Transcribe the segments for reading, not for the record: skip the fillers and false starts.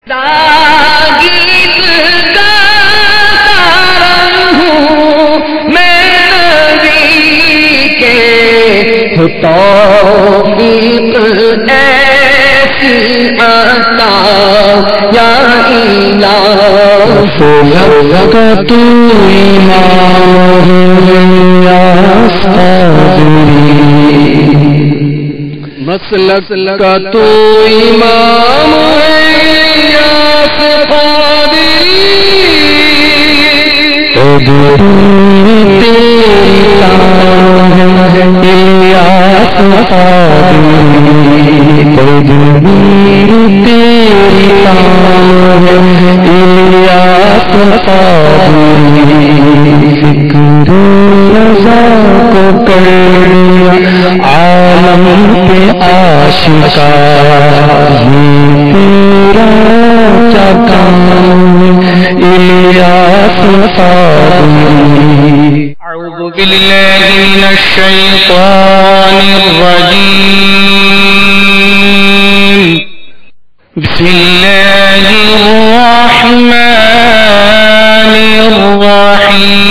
گیت گاتا رہوں میں نبی کے توفیق ایسی عطا یا الہی کا تو امام یا صادری مسلک کا تو امام ہے یا صادری عالم پہ آشکار تیرا کیا کام الیاس صادری اعوذ باللہ من الشیطان الرجیم بسم اللہ الرحمن الرحیم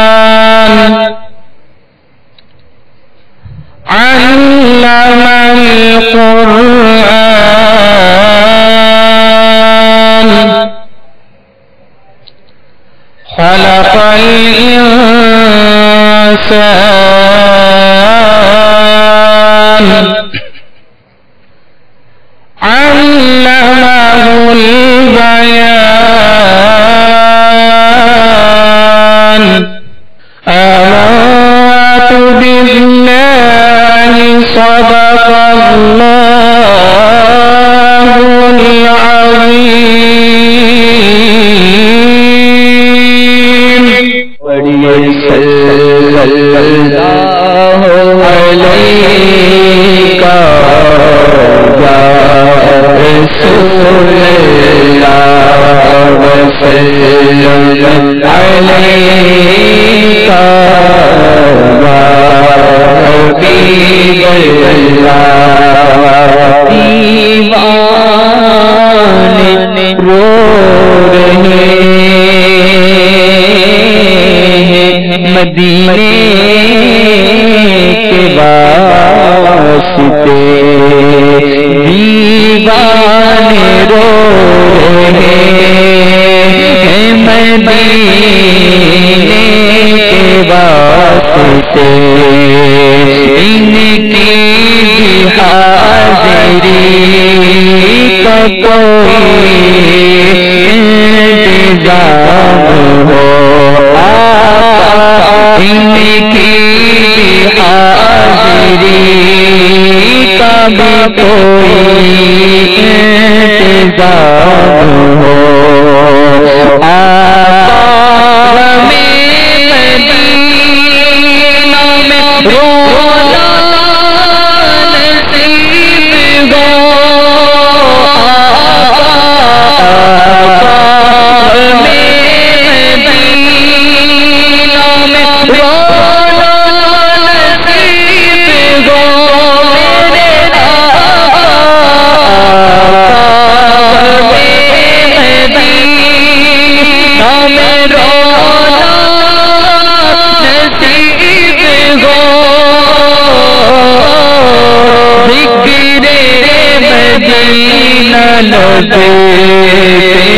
الرحمن علم القرآن خلق الإنسان علمه البيان آمنت بالله صدق الله العظيم صلى الله عليك يا رسول الله وسلم عليك يا حبيب الله دیوانے رو رہے مدینے کے واسطے دیوانے رو رہے مدینے کے واسطے ان کی حاضری کا کوئی انتظام ہو ان کی حاضری کا بھی کوئی انتظام ہو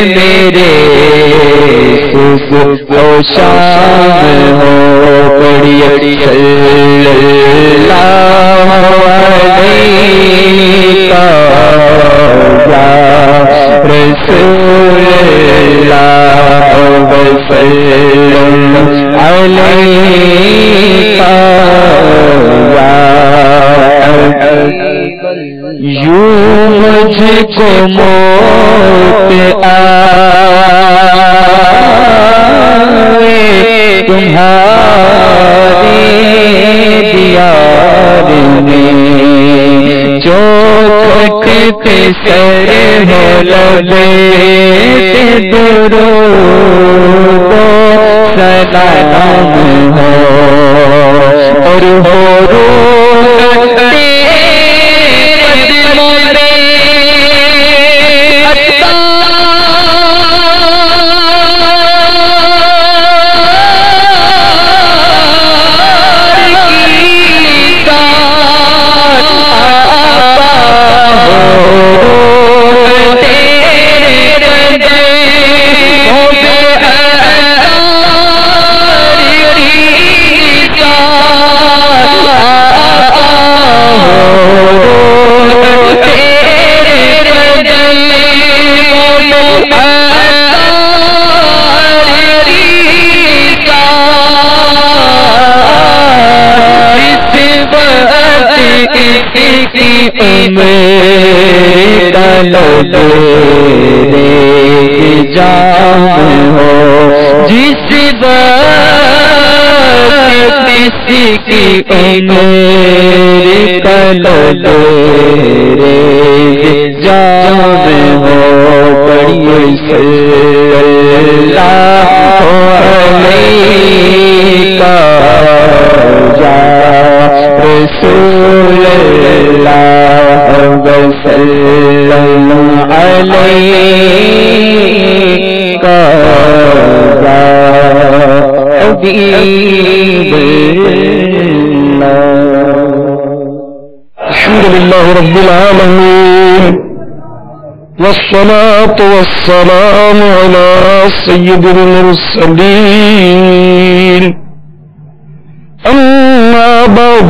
میرے شان ہو پڑی صلی اللہ علیہ یا رسول اللہ وسلم علیہ یوں مجھ کو موت آئے تمہاری دیار میں چوکھٹ پہ سر ہے لبے درود سلام ہو اور ہو روح تیرے قدموں میں جام ہو جس وقت کسی کی عمر کلو تیرے جام ہو پڑھیے صلی اللہ علیہ یا رسول اللہ وسلم علیک یا حبیب اللہ. الحمدللہ رب العالمین والصلاة والسلام على سید المرسلین اما بعد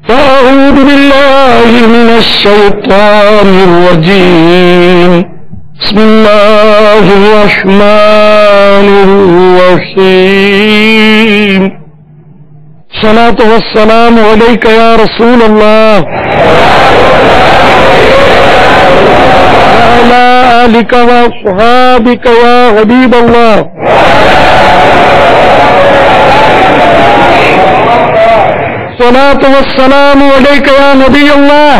فأعوذ بالله من الشيطان الرجيم بسم الله الرحمن الرحيم الصلاة والسلام عليك يا رسول الله وعلى آلك وأصحابك يا حبيب الله الصلاة والسلام عليك يا نبي الله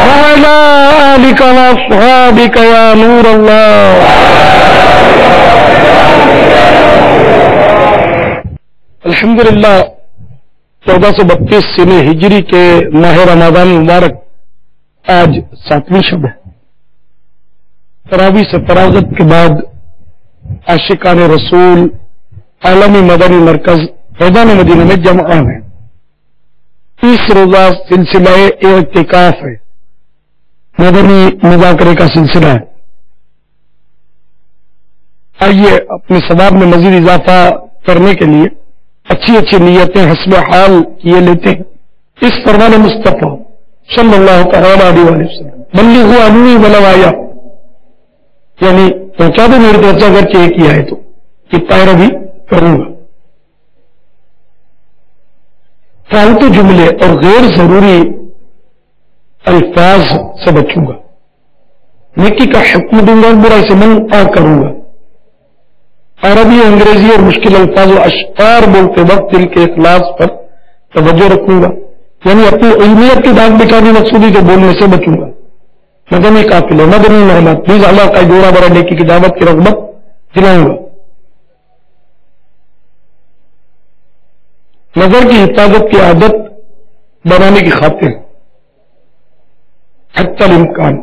وعلى آلك وأصحابك يا نور الله. الحمدللہ 1432 سنہ ہجری کے ماہ رمضان مبارک آج 7ویں شب ہے. تراویح سے فراغت کے بعد عاشقان رسول عالمی مدنی مرکز فیضان مدینہ میں جمع ہیں. 30 روزہ سلسلہ اعتکاف ہے، مدنی مذاکرے کا سلسلہ ہے. آئیے اپنے ثواب میں مزید اضافہ کرنے کے لیے اچھی اچھی نیتیں حسب حال کیے لیتے ہیں. اس فرمان مصطفیٰ صلی اللہ تعالی علیہ وسلم بلغوا عنی ولو آیا، یعنی پہنچا دو میرے طرف سے اگر چاہیے کیا ہے تو یہ پیروی کروں گا. فالتو جملے اور غیر ضروری الفاظ سے بچوں گا. نیکی کا حکم دوں گا، برائی سے منع کروں گا. عربی، انگریزی اور مشکل الفاظ و اشعار بولتے وقت دل کے اخلاص پر توجہ رکھوں گا، یعنی اپنی علمیت کی داغ بچانے مقصودی کے بولنے سے بچوں گا. مدنی قافلے، مدنی محمد پلیز اللہ کا جوڑا برا نیکی کی دعوت کی رغبت دلاؤں گا. نظر کی حفاظت کی عادت بنانے کی خاطر حتی الامکان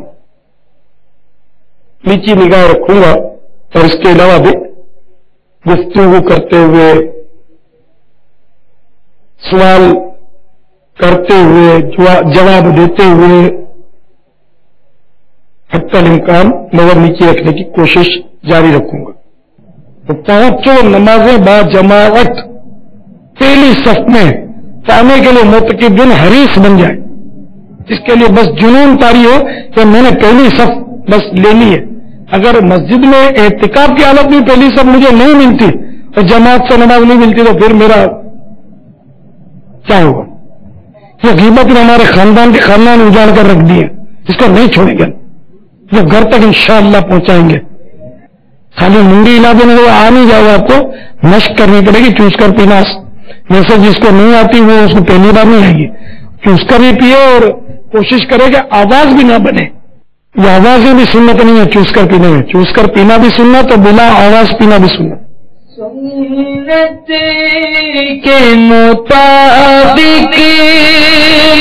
نیچی نگاہ رکھوں گا، اور اس کے علاوہ بھی گفتگو کرتے ہوئے، سوال کرتے ہوئے، جواب دیتے ہوئے حتی الامکان نظر نیچے رکھنے کی کوشش جاری رکھوں گا. تو 5 نمازیں با جماعت پہلی صف میں پانے کے لیے متقبل حریص بن جائے، جس کے لیے بس جنون طاری ہو کہ میں نے پہلی صف بس لینی ہے. اگر مسجد میں اعتکاف کی حالت میں پہلی صف مجھے نہیں ملتی اور جماعت سے نماز نہیں ملتی تو پھر میرا کیا ہوگا؟ یہ غیبت نے ہمارے خاندان اجاڑ کر رکھ دی ہے، اس کو نہیں چھوڑیں گے، جو گھر تک انشاءاللہ پہنچائیں گے. خالی منڈی ہلا دینے کو آ نہیں جائے گا، آپ کو مشق کرنی پڑے گی. چوس کر پینا، ویسے جس کو نہیں آتی وہ اس کو پہلی بار نہیں آئے گی. چوس کر بھی پیے اور کوشش کرے کہ آواز بھی نہ بنے. یہ آوازیں بھی سنت نہیں ہے چوس کر پینے میں، چوس کر پینا بھی سنت اور بلا آواز پینا بھی سنت. سنت کے مطابق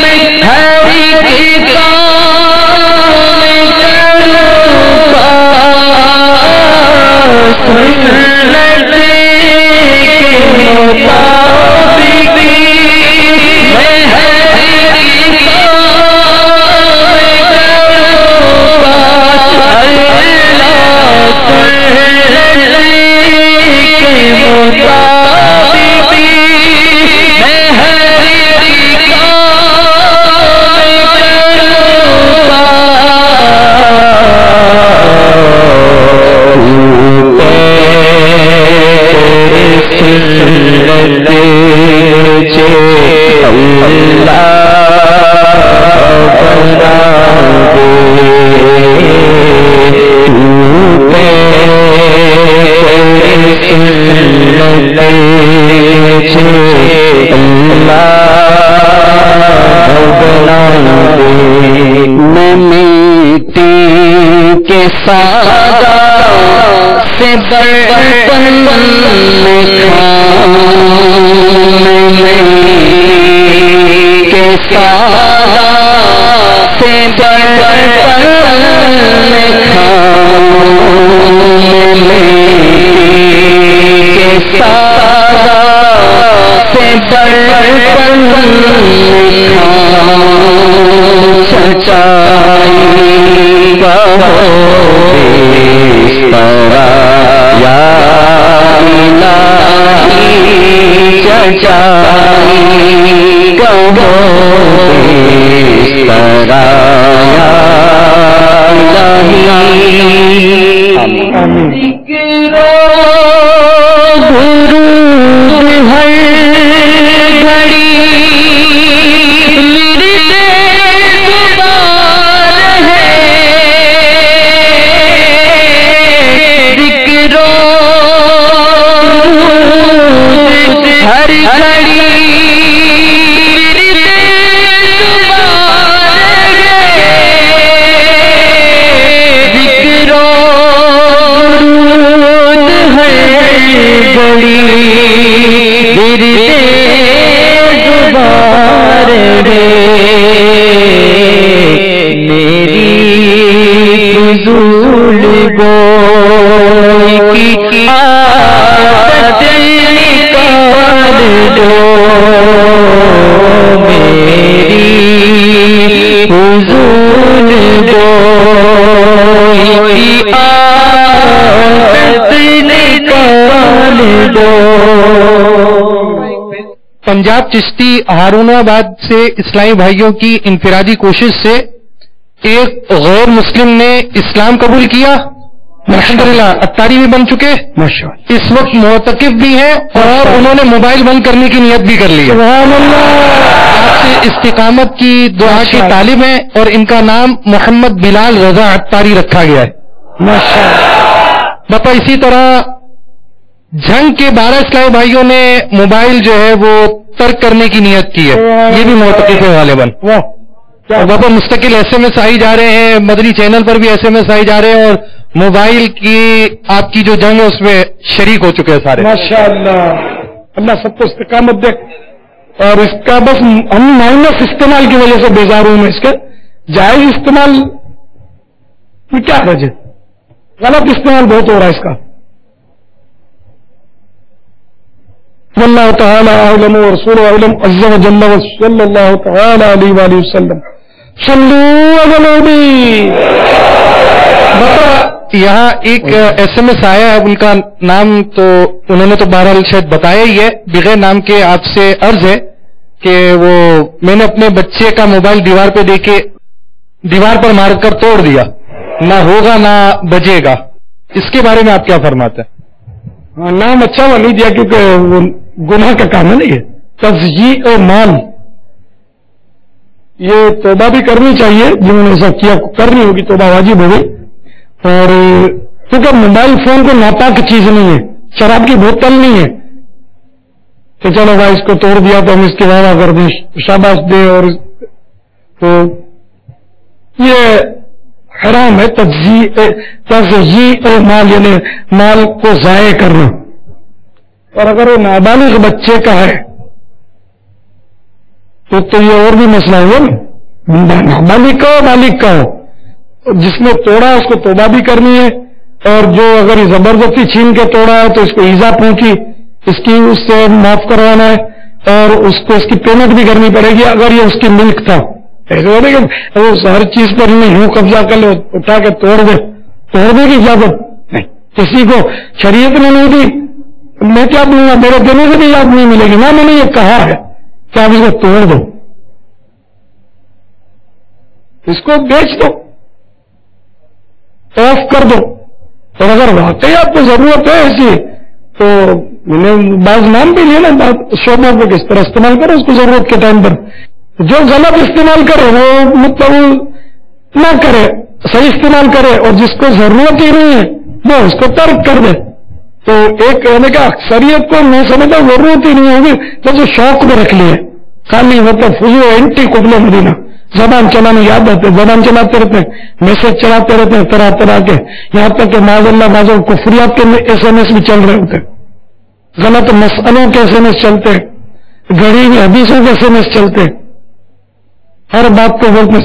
میں ہر ایک کام کروں سنت کے مطابق میں ہر ایک پنجاب چشتی ہارون آباد سے اسلامی بھائیوں کی انفرادی کوشش سے ایک غیر مسلم نے اسلام قبول کیا، الحمدللہ اتاری بھی بن چکے، اس وقت معتکف بھی ہیں اور انہوں نے موبائل بند کرنے کی نیت بھی کر لی ہے. آپ سے استقامت کی دعا کی طالب ہیں اور ان کا نام محمد بلال رضا اتاری رکھا گیا ہے. بتا اسی طرح جنگ کے 12 اسلامی بھائیوں نے موبائل جو ہے وہ ترک کرنے کی نیت کی ہے، یہ بھی معتکف ہے غالباً. بابا مستقل ایس ایم ایس آئی جا رہے ہیں، مدنی چینل پر بھی ایس ایم ایس آئی جا رہے ہیں اور موبائل کی آپ کی جو جنگ ہے اس میں شریک ہو چکے ہیں سارے. ماشاءاللہ، اللہ سب کو استقامت دے. اور اس کا بس ہم مائنس استعمال کی وجہ سے بیزار ہوں میں، اس کے جائز استعمال میں کیا وجہ، غلط استعمال بہت ہو رہا ہے اس کا. واللہ تعالی اعلم ورسولہ اعلم عز و جل وصلی اللہ تعالی علیہ وآلہ وسلم. صلو علی النبی. بتا یہاں ایک ایس ایم ایس آیا ہے، ان کا نام تو انہوں نے تو بہرحال شاید بتایا ہی ہے، بغیر نام کے آپ سے عرض ہے کہ وہ میں نے اپنے بچے کا موبائل دیوار پہ دے کے دیوار پر مار کر توڑ دیا، نہ ہوگا نہ بجے گا. اس کے بارے میں آپ کیا فرماتے ہیں؟ نام اچھا وہ نہیں دیا کیونکہ وہ گناہ کا کام ہے. نہیں ہے تزییع مال، یہ توبہ بھی کرنی چاہیے، جنہوں نے ایسا کیا کرنی ہوگی توبہ واجب ہوگی. اور کیونکہ موبائل فون کو ناپاک چیز نہیں ہے، شراب کی بوتل نہیں ہے کہ چلو بھائی اس کو توڑ دیا تو ہم اس کے واہ کر دیں، شاباش دیں. اور تو یہ حرام ہے تضییع مال، یعنی مال کو ضائع کرنا. اور اگر وہ نابالغ بچے کا ہے تو یہ اور بھی مسئلہ ہوا نا، نابالغ کا ہو بالغ کا ہو، جس نے توڑا اس کو توبہ بھی کرنی ہے، اور جو اگر یہ زبردستی چھین کے توڑا ہے تو اس کو ایزا پہنچی، اس کی اس سے معاف کروانا ہے، اور اس کو اس کی پیمنٹ بھی کرنی پڑے گی اگر یہ اس کی ملک تھا. ایسے ہونے کہ ہر چیز پر یوں قبضہ کر لے، اٹھا کے توڑنے کی اجازت نہیں. کسی کو شریعت نے نہیں دی، میں کیا بولوں گا، میرے دینے سے بھی یاد نہیں ملے گی نا، میں نے یہ کہا ہے کہ آپ اس کو توڑ دو، اس کو بیچ دو، آف کر دو. اور اگر واقعی آپ کو ضرورت ہے ایسی تو میں نے بعض نام بھی لیے نا، شعبوں کو کس طرح استعمال کرے اس کو ضرورت کے ٹائم پر. جو غلط استعمال کرے وہ مطلب نہ کرے، صحیح استعمال کرے، اور جس کو ضرورت ہی نہیں ہے وہ اس کو ترک کر دے. تو ایک کہنے کا اکثریت کو میں سمجھتا ضرورت ہی نہیں ہوگی تو جو شوق میں رکھ لیے خالی مطلب فضول اینٹی قبل مدینہ، زبان چلانے یاد آتے، زبان چلاتے رہتے ہیں، میسج چلاتے رہتے ہیں طرح طرح کے، یہاں تک کہ معاذ اللہ بازوں کفریات کے SMS بھی چل رہے ہوتے، غلط مسئلوں کے SMS چلتے، گھڑی میں حدیثوں کے SMS چلتے. ہر بات کو وقت میں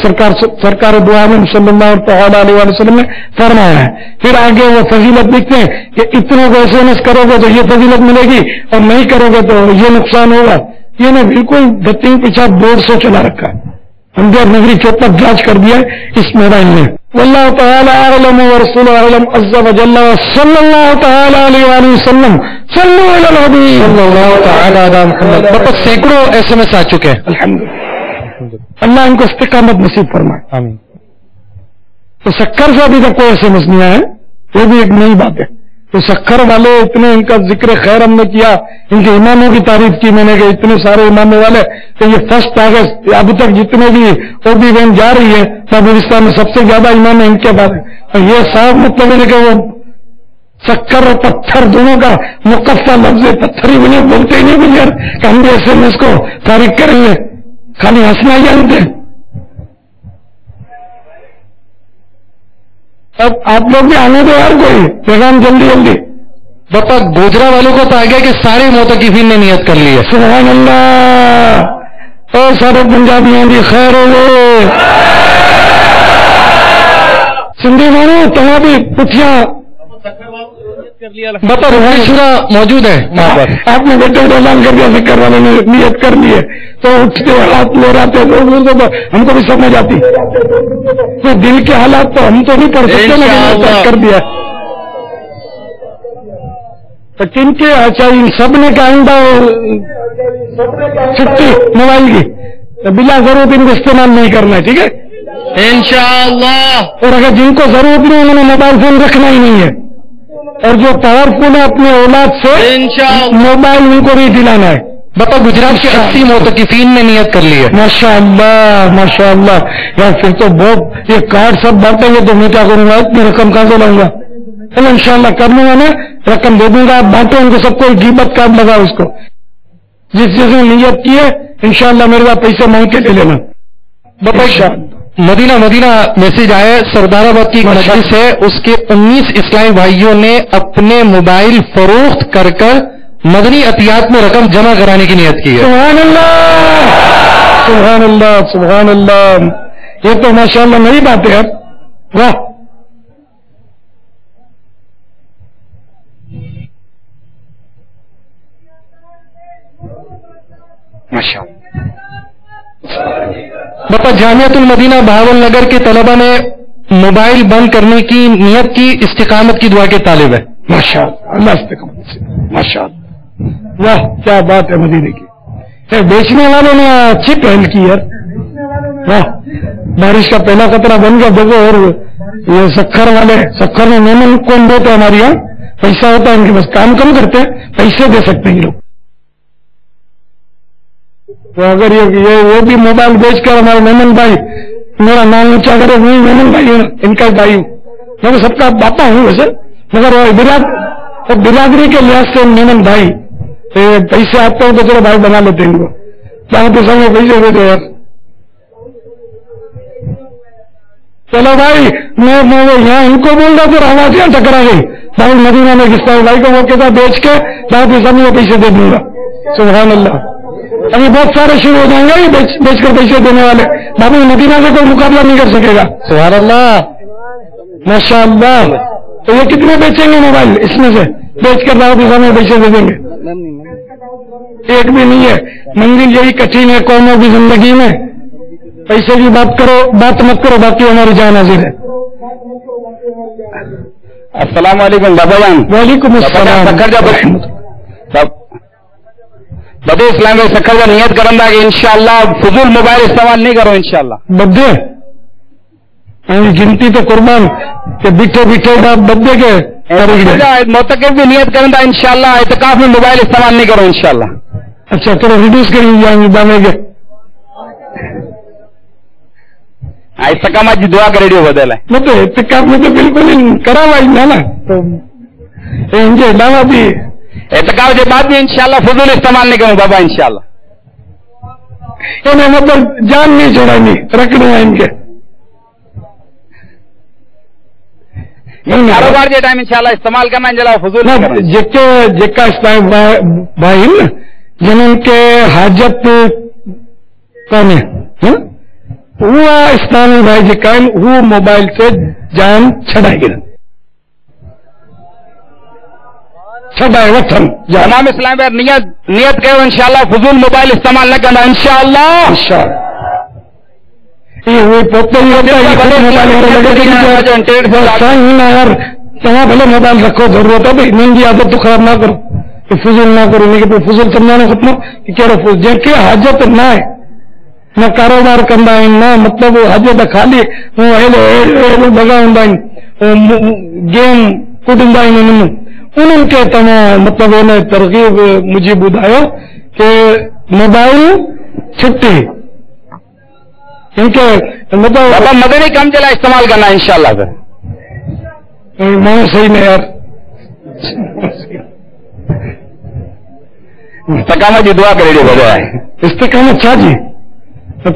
سرکار دو عالم صلی اللہ تعالی علیہ وسلم نے فرمایا ہے. پھر آگے وہ فضیلت لکھتے ہیں کہ اتنوں کو SMS کرو گے تو یہ فضیلت ملے گی، اور نہیں کرو گے تو یہ نقصان ہوگا. یہ نے بالکل گتی پیچھا 150 چلا رکھا ہے. اندر نگری چوک تک جانچ کر دیا اس موبائل میں. واللہ تعالی اعلم ورسولہ اعلم عز وجل صلی اللہ تعالی علیہ وآلہ وسلم صلو علی الحبیب صلی اللہ تعالی علی محمد. بس سینکڑوں SMS آ چکے ہیں الحمدللہ. اللہ ان کو استقامت نصیب فرمائے. آمین. تو سکر سے ابھی تک کوئی SMS نہیں آیا ہے، وہ بھی ایک نئی بات ہے. تو سکر والے اتنے ان کا ذکر خیر ہم نے کیا، ان کے اماموں کی تعریف کی میں نے کہ اتنے سارے اماموں والے کہ یہ 1 اگست اب تک جتنے بھی اوبی وین جا رہی ہے پاکستان میں سب سے زیادہ امام ان کے بعد ہے. یہ صاحب مطلب ہے کہ وہ سکر اور پتھر دونوں کا مقفع لفظ ہے، پتھر ہی بنے بولتے ہی نہیں بھائی یار کہ ہم بھی SMS کو تاریخ کریں گے، خالی ہنسنا ہی جانتے ہیں. اب آپ لوگ بھی آنے دو یار، کوئی پیغام جلدی جلدی. بپا گوجرا والوں کو تو آ گیا کہ سارے معتکفین نے نیت کر لی ہے. سبحان اللہ. اور سارے پنجابیوں کی خیر ہو، سندھی مانو تمہیں بھی پٹھیاں بپا روحانی شورا موجود ہے وہاں پر. آپ نے بیٹے کو اعلان کر دیا، سکر والوں نے نیت کر لی ہے تو اٹھتے ہاتھ لے رہتے تو ہم کو بھی سمجھ آتی. تو دل کے حالات تو ہم تو نہیں پڑھ سکتے نا، کر دیا تو کن کے چاہیے سب نے کہ آئندہ چھٹی موبائل کی بلا ضرورت ان کو استعمال نہیں کرنا ہے، ٹھیک ہے انشاءاللہ. اور اگر جن کو ضرورت نہیں انہوں نے موبائل فون رکھنا ہی نہیں ہے، اور جو پاورفل ہے اپنے اولاد سے موبائل ان کو نہیں دلانا ہے. بپا گجرات کے 80 معتکفین نے نیت کر لی ہے. ماشاء اللہ ماشاء اللہ. یار پھر تو بہت یہ کارڈ سب بانٹیں گے تو میں کیا کروں گا، اتنی رقم کہاں سے لاؤں گا. چلو ان شاء اللہ کر لوں گا نا، رقم دے دوں گا، آپ بانٹو ان کو سب کو، غیبت کارڈ لگا اس کو، جس چیز میں نیت کی ہے انشاءاللہ میرے پاس پیسے مانگ کے لے لینا. بپا مدینہ میسج آیا، سردار آباد کی مجلس ہے، اس کے 19 اسلامی بھائیوں نے اپنے موبائل فروخت کر مدنی عطیات میں رقم جمع کرانے کی نیت کی ہے. سبحان اللہ سبحان اللہ سبحان اللہ. یہ تو ماشاءاللہ نئی بات ہے یار، واہ. بپا جامعۃ المدینہ بہاول نگر کے طلبہ نے موبائل بند کرنے کی نیت کی، استقامت کی دعا کے طالب ہے. ماشاء اللہ استقامت سے ماشاء اللہ. واہ کیا بات ہے مدینے کی. بیچنے والوں نے اچھی پہل کی یار، واہ. بارش کا پہلا قطرہ بن گیا دیکھو. اور یہ سکر والے، سکر میں میمن کون دیتے ہمارے یہاں، پیسہ ہوتا ہے ان کے بس، کام کم کرتے ہیں، پیسے دے سکتے ہیں یہ لوگ. تو اگر وہ بھی موبائل بیچ کر ہمارے میمن بھائی، میرا نام اونچا کرے، وہی میمن بھائی ہوں، ان کا بھائی ہوں، میں سب کا باپا ہوں ویسے، مگر برادری کے لحاظ سے میمن بھائی پیسے آتے ہوں تو چلو بھائی بنا لیتے ہیں ان کو، جہاں تو سب میں پیسے دیتے یار. چلو بھائی میں یہاں ان کو بول رہا پھر آواز یہاں ٹکرا گئی. بھائی مدینہ میں کس طرح بھائی کو وہ کہتا بیچ کے باقی سب میں پیسے دے دوں گا. سبحان اللہ. ابھی بہت سارے شروع ہو جائیں گے یہ بیچ کر پیسے دینے والے. باقی مدینہ سے کوئی مقابلہ نہیں کر سکے گا. سبحان اللہ. ماشاء اللہ. تو یہ کتنے بیچیں گے موبائل اس میں سے بیچ کر باقی سب میں پیسے دے دیں گے؟ ایک بھی نہیں ہے. منزل یہی کٹھن ہے قوموں کی زندگی میں. پیسے کی بات مت کرو باقی ہماری جان حاضر ہے. السلام علیکم بابا جان. وعلیکم السلام. بدے اسلام میں سکھر کا نیت کرنا کہ انشاءاللہ فضول موبائل استعمال نہیں کرو انشاءاللہ. بدے گنتی تو قربان کہ بیٹھے بدے کے موتقب بھی نیت کرنا انشاءاللہ اعتکاف میں موبائل استعمال نہیں کرو انشاءاللہ. اچھا چلو ریڈیوس کریں گے دانے کے استقامت کی دعا کا ریڈیو بدل ہے. مطلب اعتکاف میں تو بالکل کرا ہوا نا دعویٰ بھی اعتکاف کے بعد بھی انشاءاللہ فضول استعمال نہیں کروں بابا انشاءاللہ. انہیں مطلب جان نہیں چھوڑانی رکھنا ہے ان کے کاروبار کے ٹائم انشاءاللہ استعمال کرنا فضول جکا اسلام بھائی جن کے حاجت کون ہے وہ اسلامی بھائی جکا وہ موبائل سے جان چھڑائے گا چھڑائے وطن تمام اسلام بھائی نیت کرو انشاءاللہ فضول موبائل استعمال نہ کرنا انشاءاللہ. بھلے موبائل رکھو ضرورت ہے بھائی مہنگی عادت تو خراب نہ کرو فضول نہ کرو لیکن فضول سمجھانا ختم کہ جن کی حاجت نہ ہے نہ کاروبار کرنا ہے نہ مطلب حاجت خالی بگا ہوں گیم کٹوں انہوں کے تمام مطلب انہیں ترغیب مجھے بتایا کہ موبائل چھٹی مطلب مدنی کم چلا استعمال کرنا انشاءاللہ. میں صحیح نہیں یار استقامت کی دعا کرے بجائے استقامت شاہ جی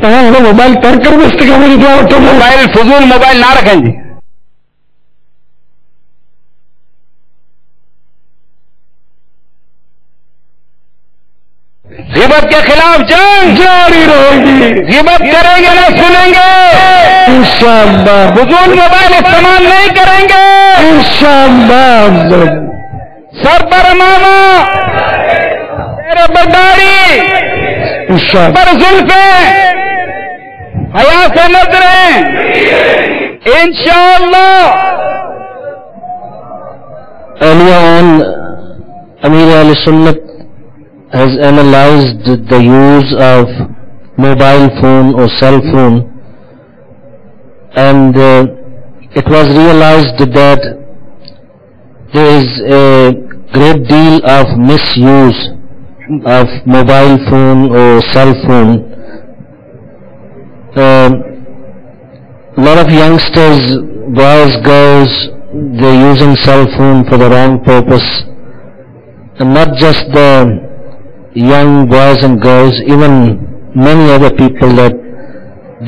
تمام موبائل تر کر دو استقامت کی دعا. موبائل فضول موبائل نہ رکھیں جی. غیبت کے خلاف جنگ جاری رہے گی. غیبت کریں گے نہ سنیں گے انشاءاللہ. فضول موبائل استعمال نہیں کریں گے انشاءاللہ. سر پر امامہ تیرے پر داڑھی انشاءاللہ. پر زلفیں حیا سے نظریں انشاءاللہ. Earlier on, Amir Ahl-Sunnat has analyzed the use of mobile phone or cell phone, and it was realized that there is a great deal of misuse of mobile phone or cell phone. A lot of youngsters, boys, girls, they're using cell phone for the wrong purpose, and not just the young boys and girls, even many other people that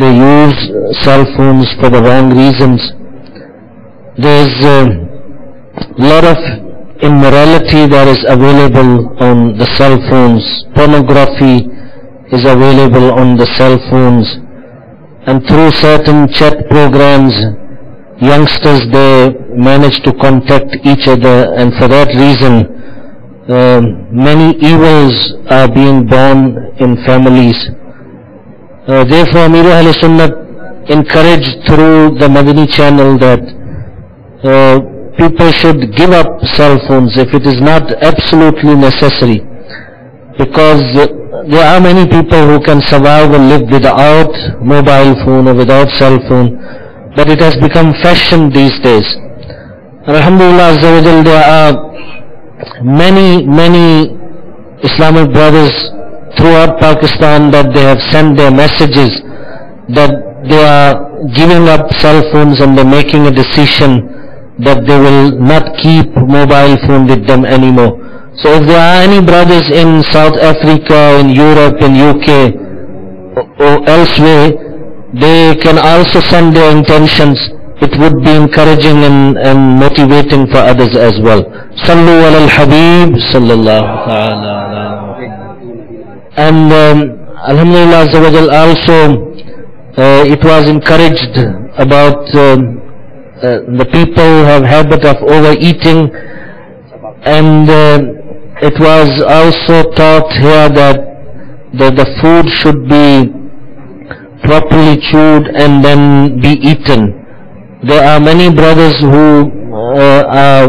they use cell phones for the wrong reasons. There's a lot of immorality that is available on the cell phones. Pornography is available on the cell phones, and through certain chat programs, youngsters, they manage to contact each other, and for that reason many evils are being born in families. Therefore, Amir Ahl-Sunnat encouraged through the Madani channel that people should give up cell phones if it is not absolutely necessary, because there are many people who can survive and live without mobile phone or without cell phone, but it has become fashion these days. Alhamdulillah Azza wa Jal, there are many Islamic brothers throughout Pakistan that they have sent their messages that they are giving up cell phones and they're making a decision that they will not keep mobile phone with them anymore. So if there are any brothers in South Africa, in Europe, in UK or elsewhere, they can also send their intentions. It would be encouraging and motivating for others as well. Sallu ala al-Habib sallallahu ta'ala. And Alhamdulillah Azza wa Jal also it was encouraged about the people who have habit of overeating, and it was also taught here that the food should be properly chewed and then be eaten. There are many brothers who are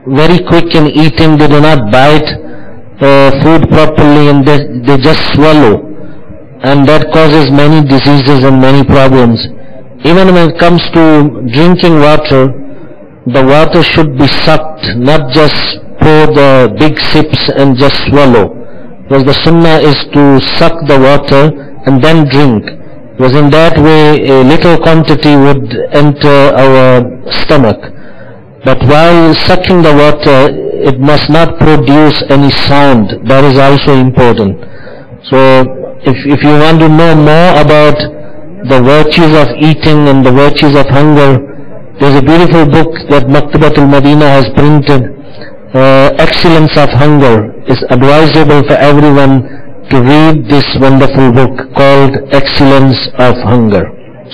very quick in eating. They do not bite food properly and they just swallow, and that causes many diseases and many problems. Even when it comes to drinking water, the water should be sucked, not just pour the big sips and just swallow. Because the sunnah is to suck the water and then drink. Because in that way a little quantity would enter our stomach. But while sucking the water, it must not produce any sound. That is also important. So if you want to know more about the virtues of eating and the virtues of hunger, there's a beautiful book that Maktabatul Madinah has printed. Excellence of Hunger. Is advisable for everyone to read this wonderful book called Excellence of Hunger.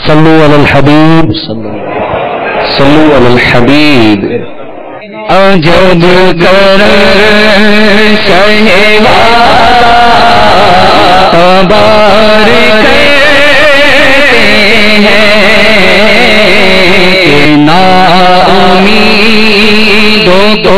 Sallu ala al-Habib. Sallu ala al-Habib. Ajab kar shahwara abar kehte hain na umeedon ko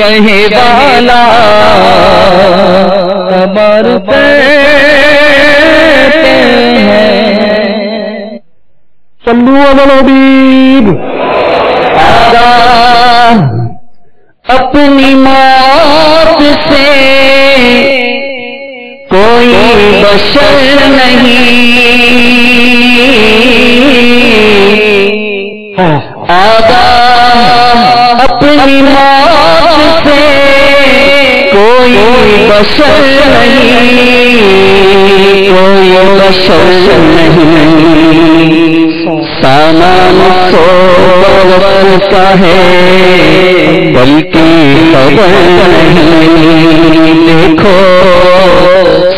کہے والا مرتے ہیں. صلو علی الحبیب. آگاہ اپنی موت سے کوئی بشر نہیں. آگاہ اپنی موت سے کوئی بشر نہیں. کوئی بشر نہیں. سامان صورت کا ہے بلکہ خبر نہیں. دیکھو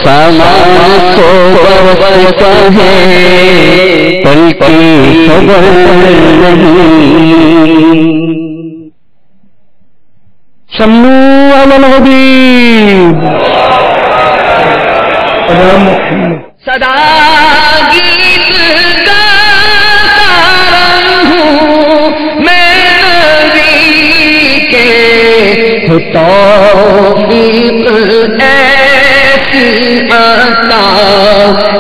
سامان صورت کا ہے بلکہ خبر نہیں. صلو علی الحبیب. صدا گیت کا کارن ہوں میں نبی کے توفیق ایسی عطا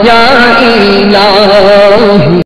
یا الہی.